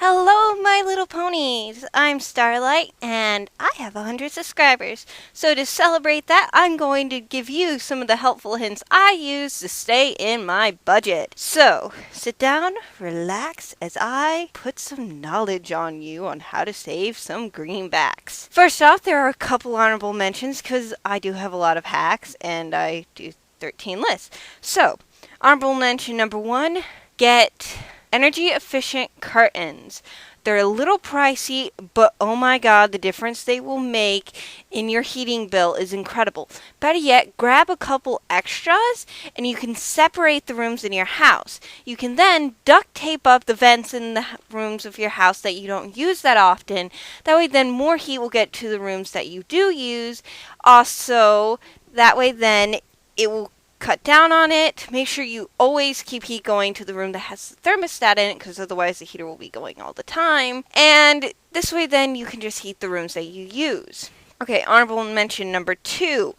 Hello, my little ponies. I'm Starlight, and I have 100 subscribers. So to celebrate that, I'm going to give you some of the helpful hints I use to stay in my budget. So sit down, relax, as I put some knowledge on you on how to save some greenbacks. First off, there are a couple honorable mentions because I do have a lot of hacks, and I do 13 lists. So, honorable mention number 1, get energy efficient curtains. They're a little pricey, but oh my god, the difference they will make in your heating bill is incredible. Better yet, grab a couple extras and you can separate the rooms in your house. You can then duct tape up the vents in the rooms of your house that you don't use that often. That way then more heat will get to the rooms that you do use. Also, that way then it will cut down on it. Make sure you always keep heat going to the room that has the thermostat in it, because otherwise the heater will be going all the time. And this way then you can just heat the rooms that you use. Okay, honorable mention number 2.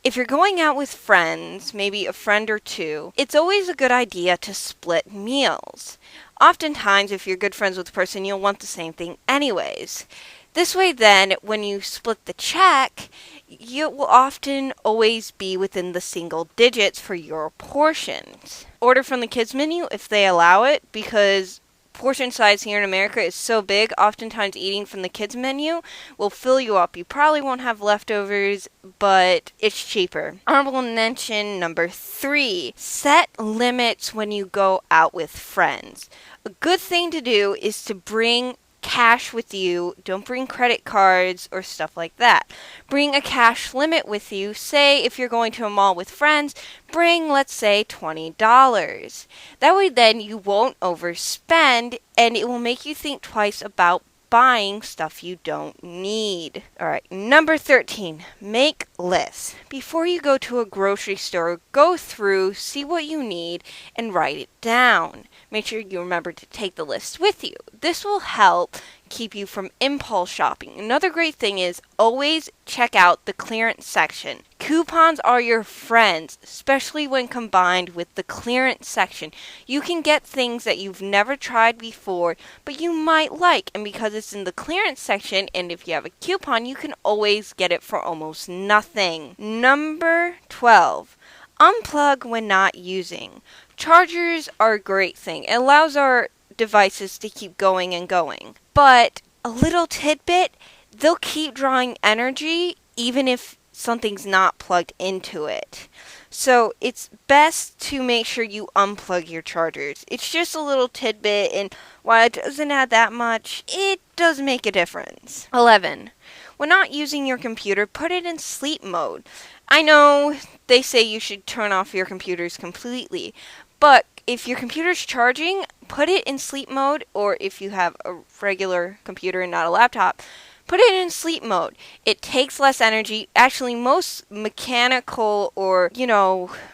If you're going out with friends, maybe a friend or two, it's always a good idea to split meals. Oftentimes, if you're good friends with a person, you'll want the same thing anyways. This way then, when you split the check, you will often always be within the single digits for your portions. Order from the kids menu if they allow it, because portion size here in America is so big, oftentimes eating from the kids menu will fill you up. You probably won't have leftovers, but it's cheaper. Honorable mention number 3, set limits when you go out with friends. A good thing to do is to bring cash with you. Don't bring credit cards or stuff like that. Bring a cash limit with you. Say if you're going to a mall with friends, bring, let's say, $20. That way then you won't overspend, and it will make you think twice about buying stuff you don't need. Alright, number 13, make lists. Before you go to a grocery store, go through, see what you need, and write it down. Make sure you remember to take the list with you. This will help keep you from impulse shopping. Another great thing is always check out the clearance section. Coupons are your friends, especially when combined with the clearance section. You can get things that you've never tried before, but you might like, and because it's in the clearance section, and if you have a coupon, you can always get it for almost nothing. Number 12, unplug when not using. Chargers are a great thing. It allows our devices to keep going and going. But a little tidbit, they'll keep drawing energy even if something's not plugged into it. So it's best to make sure you unplug your chargers. It's just a little tidbit, and while it doesn't add that much, it does make a difference. 11. When not using your computer, put it in sleep mode. I know they say you should turn off your computers completely, but if your computer's charging, put it in sleep mode, or if you have a regular computer and not a laptop, put it in sleep mode. It takes less energy. Actually, most mechanical or,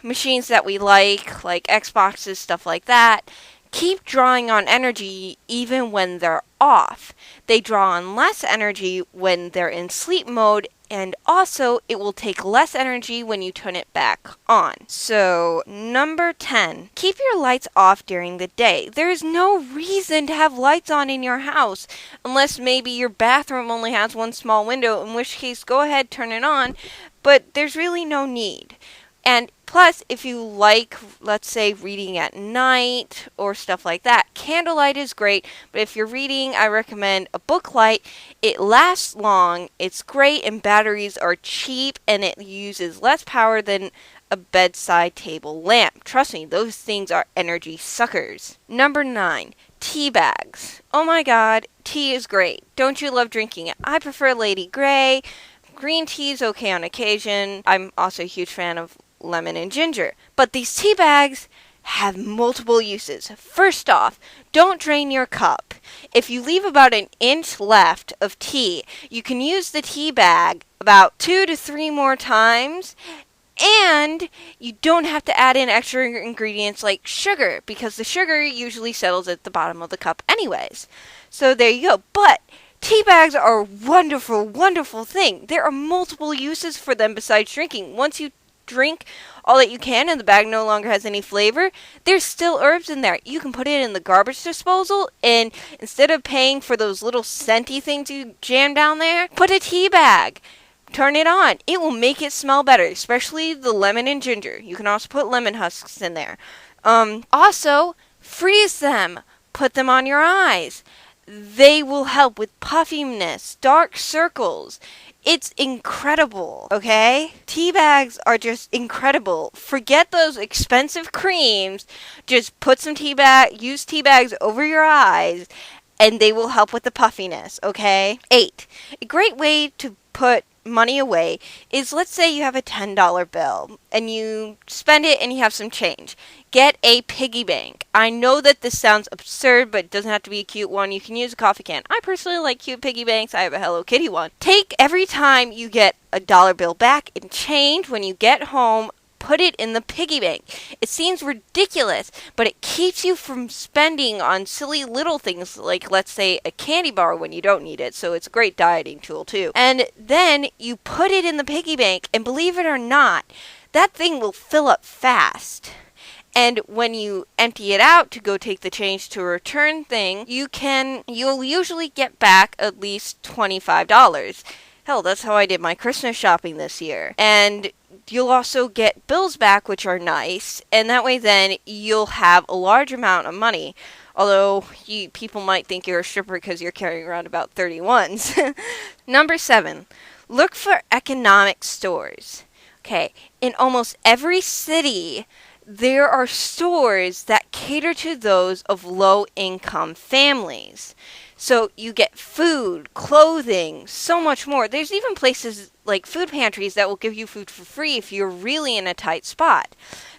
machines that we like Xboxes, stuff like that, keep drawing on energy even when they're off. They draw on less energy when they're in sleep mode, and also it will take less energy when you turn it back on. So, number 10, keep your lights off during the day. There is no reason to have lights on in your house, unless maybe your bathroom only has one small window, in which case go ahead, turn it on, but there's really no need. And plus, if you like, let's say, reading at night or stuff like that, candlelight is great. But if you're reading, I recommend a book light. It lasts long, it's great, and batteries are cheap, and it uses less power than a bedside table lamp. Trust me, those things are energy suckers. Number 9, tea bags. Oh my god, tea is great. Don't you love drinking it? I prefer Lady Grey. Green tea is okay on occasion. I'm also a huge fan of lemon and ginger. But these tea bags have multiple uses. First off, don't drain your cup. If you leave about an inch left of tea, you can use the tea bag about 2 to 3 more times, and you don't have to add in extra ingredients like sugar, because the sugar usually settles at the bottom of the cup anyways. So there you go. But tea bags are a wonderful, wonderful thing. There are multiple uses for them besides drinking. Once you drink all that you can and the bag no longer has any flavor, there's still herbs in there. You can put it in the garbage disposal, and instead of paying for those little scenty things you jam down there, put a tea bag. Turn it on. It will make it smell better, especially the lemon and ginger. You can also put lemon husks in there. Also, freeze them. Put them on your eyes. They will help with puffiness, dark circles. It's incredible, okay? Tea bags are just incredible. Forget those expensive creams. Just put some use tea bags over your eyes, and they will help with the puffiness, okay? 8. A great way to put money away is, let's say you have a $10 bill and you spend it and you have some change. Get a piggy bank. I know that this sounds absurd, but it doesn't have to be a cute one. You can use a coffee can. I personally like cute piggy banks. I have a Hello Kitty one. Take every time you get a dollar bill back in change when you get home, put it in the piggy bank. It seems ridiculous, but it keeps you from spending on silly little things like, let's say, a candy bar when you don't need it. So it's a great dieting tool too. And then you put it in the piggy bank, and believe it or not, that thing will fill up fast. And when you empty it out to go take the change to a return thing, you'll usually get back at least $25. Hell, that's how I did my Christmas shopping this year. And you'll also get bills back, which are nice, and that way then you'll have a large amount of money. Although people might think you're a stripper because you're carrying around about 31s. Number 7, look for economic stores. Okay, in almost every city, there are stores that cater to those of low-income families. So you get food, clothing, so much more. There's even places like food pantries that will give you food for free if you're really in a tight spot.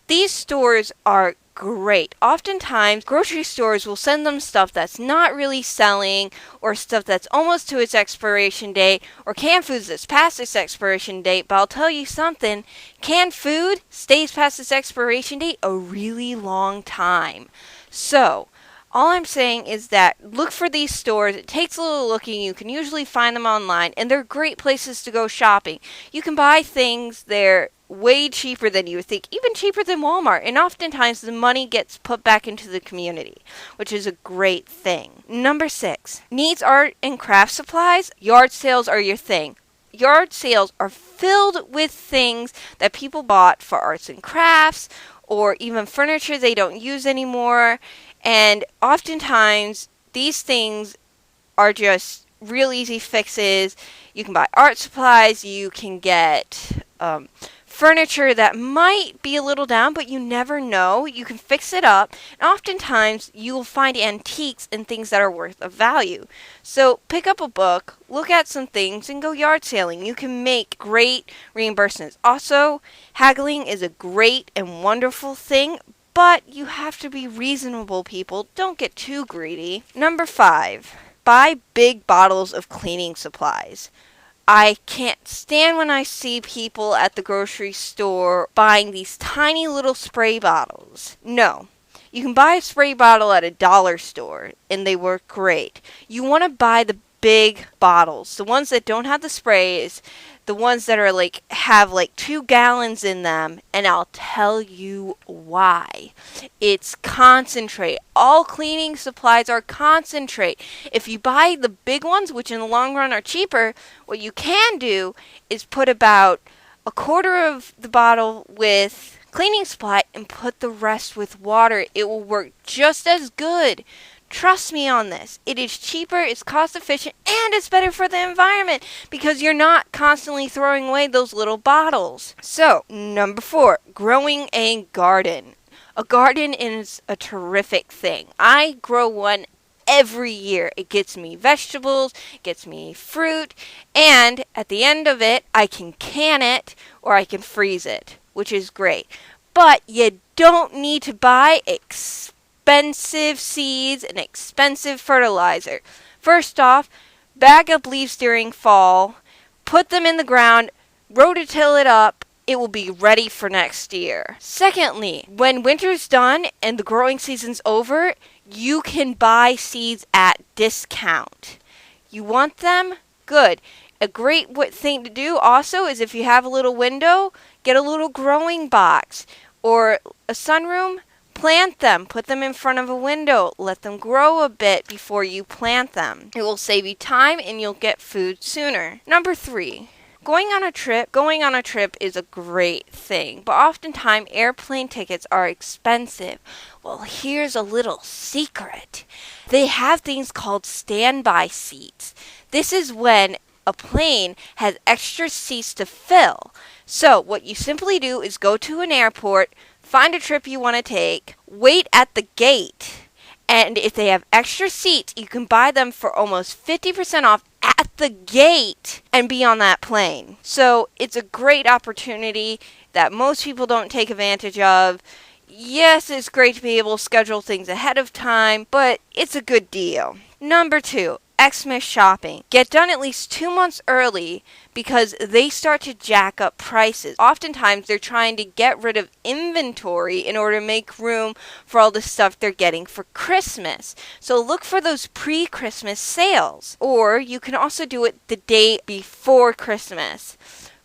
These stores are great. Oftentimes, grocery stores will send them stuff that's not really selling, or stuff that's almost to its expiration date, or canned foods that's past its expiration date. But I'll tell you something, canned food stays past its expiration date a really long time. So, all I'm saying is that look for these stores. It takes a little looking. You can usually find them online, and they're great places to go shopping. You can buy things there way cheaper than you would think, even cheaper than Walmart, and oftentimes the money gets put back into the community, which is a great thing. Number 6, needs art and craft supplies. Yard sales are your thing. Yard sales are filled with things that people bought for arts and crafts, or even furniture they don't use anymore. And oftentimes, these things are just real easy fixes. You can buy art supplies, you can get furniture that might be a little down, but you never know. You can fix it up. And oftentimes, you will find antiques and things that are worth of value. So pick up a book, look at some things, and go yard sailing. You can make great reimbursements. Also, haggling is a great and wonderful thing, but you have to be reasonable, people. Don't get too greedy. Number 5, buy big bottles of cleaning supplies. I can't stand when I see people at the grocery store buying these tiny little spray bottles. No. You can buy a spray bottle at a dollar store, and they work great. You want to buy the big bottles, the ones that don't have the sprays, the ones that are have 2 gallons in them, and I'll tell you why. It's concentrate. All cleaning supplies are concentrate. If you buy the big ones, which in the long run are cheaper, what you can do is put about a quarter of the bottle with cleaning supply and put the rest with water. It will work just as good. Trust me on this. It is cheaper, it's cost efficient, and it's better for the environment because you're not constantly throwing away those little bottles. So, number 4, growing a garden. A garden is a terrific thing. I grow one every year. It gets me vegetables, gets me fruit, and at the end of it, I can can it or I can freeze it, which is great. But you don't need to buy expensive seeds and expensive fertilizer. First off, bag up leaves during fall, put them in the ground, rototill it up, it will be ready for next year. Secondly, when winter's done and the growing season's over, you can buy seeds at discount. You want them? Good. A great thing to do also is if you have a little window, get a little growing box or a sunroom. Plant them. Put them in front of a window. Let them grow a bit before you plant them. It will save you time and you'll get food sooner. Number 3. Going on a trip is a great thing, but oftentimes airplane tickets are expensive. Well, here's a little secret. They have things called standby seats. This is when a plane has extra seats to fill. So what you simply do is go to an airport, find a trip you want to take, wait at the gate, and if they have extra seats, you can buy them for almost 50% off at the gate and be on that plane. So it's a great opportunity that most people don't take advantage of. Yes, it's great to be able to schedule things ahead of time, but it's a good deal. Number 2. Xmas shopping. Get done at least 2 months early because they start to jack up prices. Oftentimes they're trying to get rid of inventory in order to make room for all the stuff they're getting for Christmas. So look for those pre-Christmas sales. Or you can also do it the day before Christmas,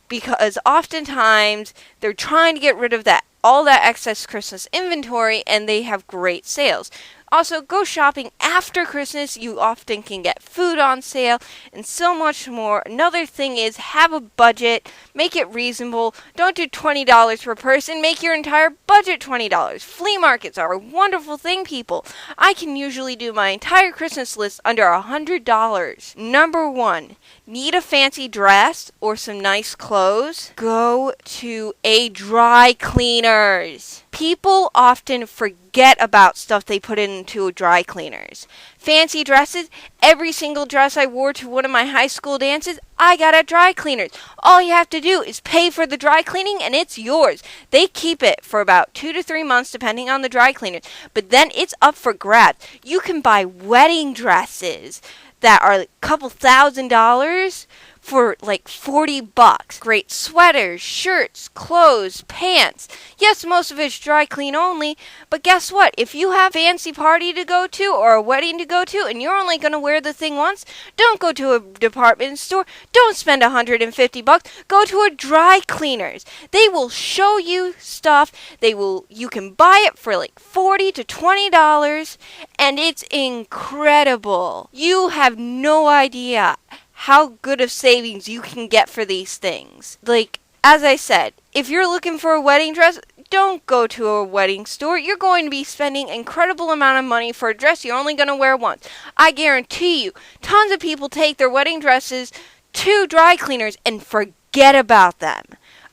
because oftentimes they're trying to get rid of all that excess Christmas inventory and they have great sales. Also, go shopping after Christmas. You often can get food on sale and so much more. Another thing is have a budget. Make it reasonable. Don't do $20 per person. Make your entire budget $20. Flea markets are a wonderful thing, people. I can usually do my entire Christmas list under $100. Number 1. Need a fancy dress or some nice clothes? Go to a dry cleaners. People often forget about stuff they put into dry cleaners. Fancy dresses, every single dress I wore to one of my high school dances, I got at dry cleaners. All you have to do is pay for the dry cleaning and it's yours. They keep it for about 2 to 3 months depending on the dry cleaners, but then it's up for grabs. You can buy wedding dresses that are a couple $1,000s for like $40. Great sweaters, shirts, clothes, pants. Yes, most of it's dry clean only, but guess what? If you have a fancy party to go to or a wedding to go to and you're only going to wear the thing once, don't go to a department store. Don't spend $150. Go to a dry cleaners. They will show you stuff. You can buy it for like $40 to $20 and it's incredible. You have no idea how good of savings you can get for these things. Like, as I said, if you're looking for a wedding dress, don't go to a wedding store. You're going to be spending an incredible amount of money for a dress you're only going to wear once. I guarantee you, tons of people take their wedding dresses to dry cleaners and forget about them.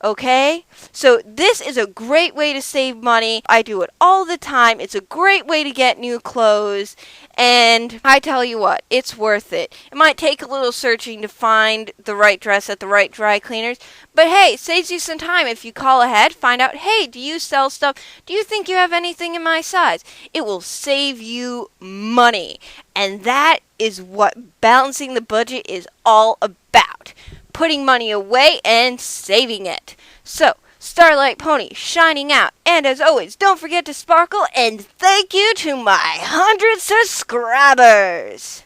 Okay? So this is a great way to save money. I do it all the time. It's a great way to get new clothes. And I tell you what, it's worth it. It might take a little searching to find the right dress at the right dry cleaners. But hey, it saves you some time if you call ahead, find out, hey, do you sell stuff? Do you think you have anything in my size? It will save you money. And that is what balancing the budget is all about. Putting money away and saving it. So, Starlight Pony shining out. And as always, don't forget to sparkle and thank you to my 100 subscribers.